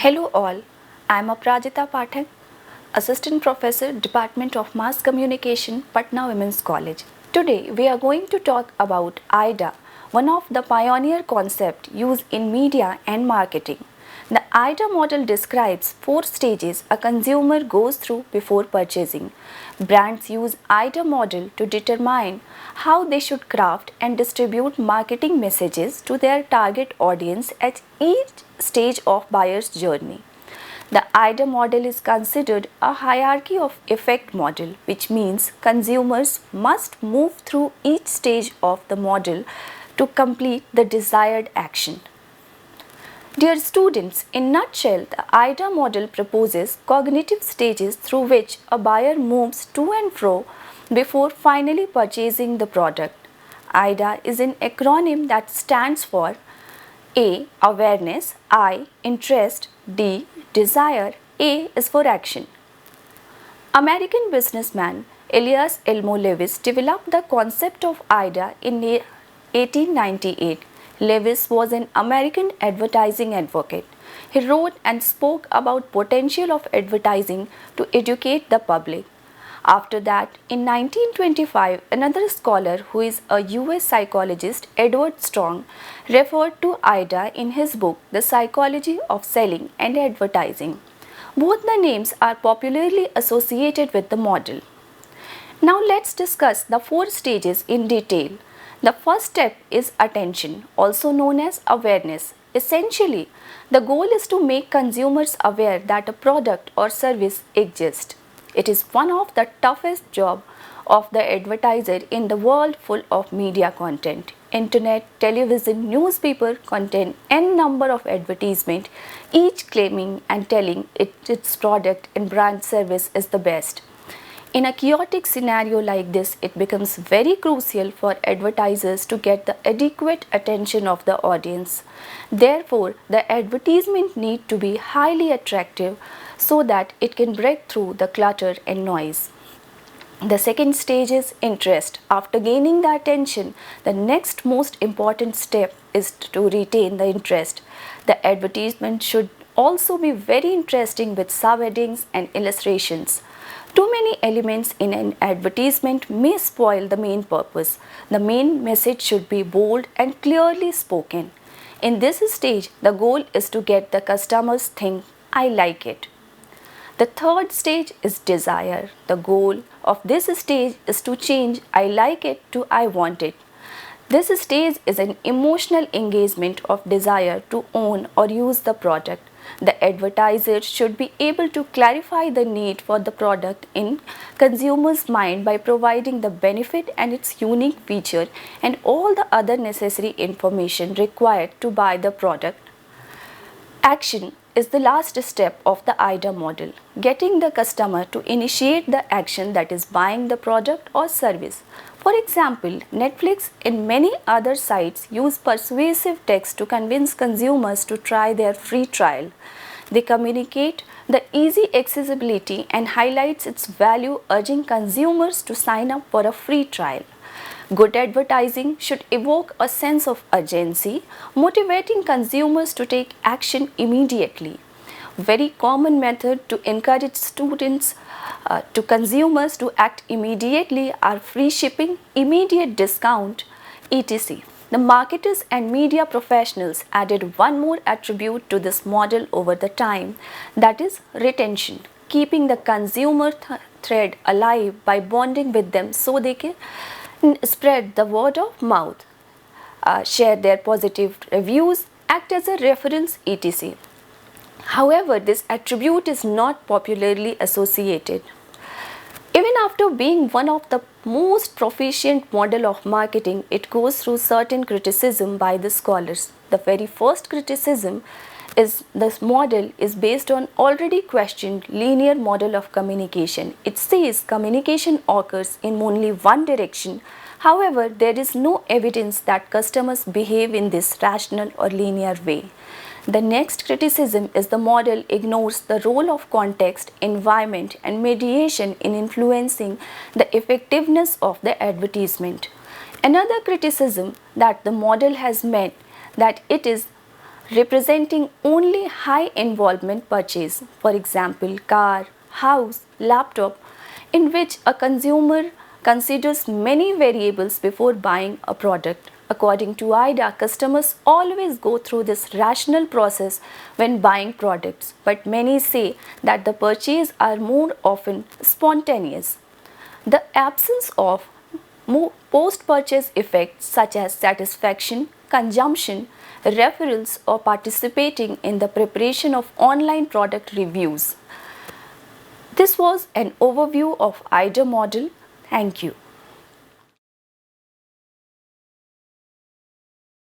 Hello all, I am Aparajita Pathak, Assistant Professor, Department of Mass Communication, Patna Women's College. Today we are going to talk about AIDA, one of the pioneer concepts used in media and marketing. The AIDA model describes 4 stages a consumer goes through before purchasing. Brands use AIDA model to determine how they should craft and distribute marketing messages to their target audience at each stage of buyer's journey. The AIDA model is considered a hierarchy of effect model, which means consumers must move through each stage of the model to complete the desired action. Dear students, in nutshell, the AIDA model proposes cognitive stages through which a buyer moves to and fro before finally purchasing the product. AIDA is an acronym that stands for A. Awareness, I. Interest, D. Desire, A is for action. American businessman Elias Elmo Lewis developed the concept of AIDA in 1898. Lewis was an American advertising advocate. He wrote and spoke about potential of advertising to educate the public. After that, in 1925, another scholar who is a US psychologist, Edward Strong, referred to AIDA in his book The Psychology of Selling and Advertising. Both the names are popularly associated with the model. Now let's discuss the 4 stages in detail. The first step is attention, also known as awareness. Essentially, the goal is to make consumers aware that a product or service exists. It is one of the toughest jobs of the advertiser in the world full of media content. Internet, television, newspaper contain n number of advertisements, each claiming and telling its product and brand service is the best. In a chaotic scenario like this, it becomes very crucial for advertisers to get the adequate attention of the audience. Therefore, the advertisement need to be highly attractive so that it can break through the clutter and noise. The second stage is interest. After gaining the attention, the next most important step is to retain the interest. The advertisement should also be very interesting with sub-headings and illustrations. Too many elements in an advertisement may spoil the main purpose. The main message should be bold and clearly spoken. In this stage, the goal is to get the customers think, I like it. The third stage is desire. The goal of this stage is to change I like it to I want it. This stage is an emotional engagement of desire to own or use the product. The advertiser should be able to clarify the need for the product in consumer's mind by providing the benefit and its unique feature and all the other necessary information required to buy the product. Action is the last step of the AIDA model, getting the customer to initiate the action, that is buying the product or service. For example, Netflix and many other sites use persuasive text to convince consumers to try their free trial. They communicate the easy accessibility and highlights its value, urging consumers to sign up for a free trial. Good advertising should evoke a sense of urgency, motivating consumers to take action immediately. Very common method to encourage to consumers to act immediately are free shipping, immediate discount, etc. The marketers and media professionals added one more attribute to this model over the time, that is retention, keeping the consumer thread alive by bonding with them so they can spread the word of mouth, share their positive reviews, act as a reference, etc. However, this attribute is not popularly associated. Even after being one of the most proficient model of marketing, it goes through certain criticism by the scholars. The very first criticism is this model is based on already questioned linear model of communication. It says communication occurs in only one direction. However, there is no evidence that customers behave in this rational or linear way. The next criticism is the model ignores the role of context, environment, and mediation in influencing the effectiveness of the advertisement. Another criticism that the model has met that it is representing only high involvement purchase, for example, car, house, laptop, in which a consumer considers many variables before buying a product. According to AIDA, customers always go through this rational process when buying products, but many say that the purchases are more often spontaneous. The absence of post-purchase effects such as satisfaction, consumption, referrals or participating in the preparation of online product reviews. This was an overview of AIDA model. Thank you.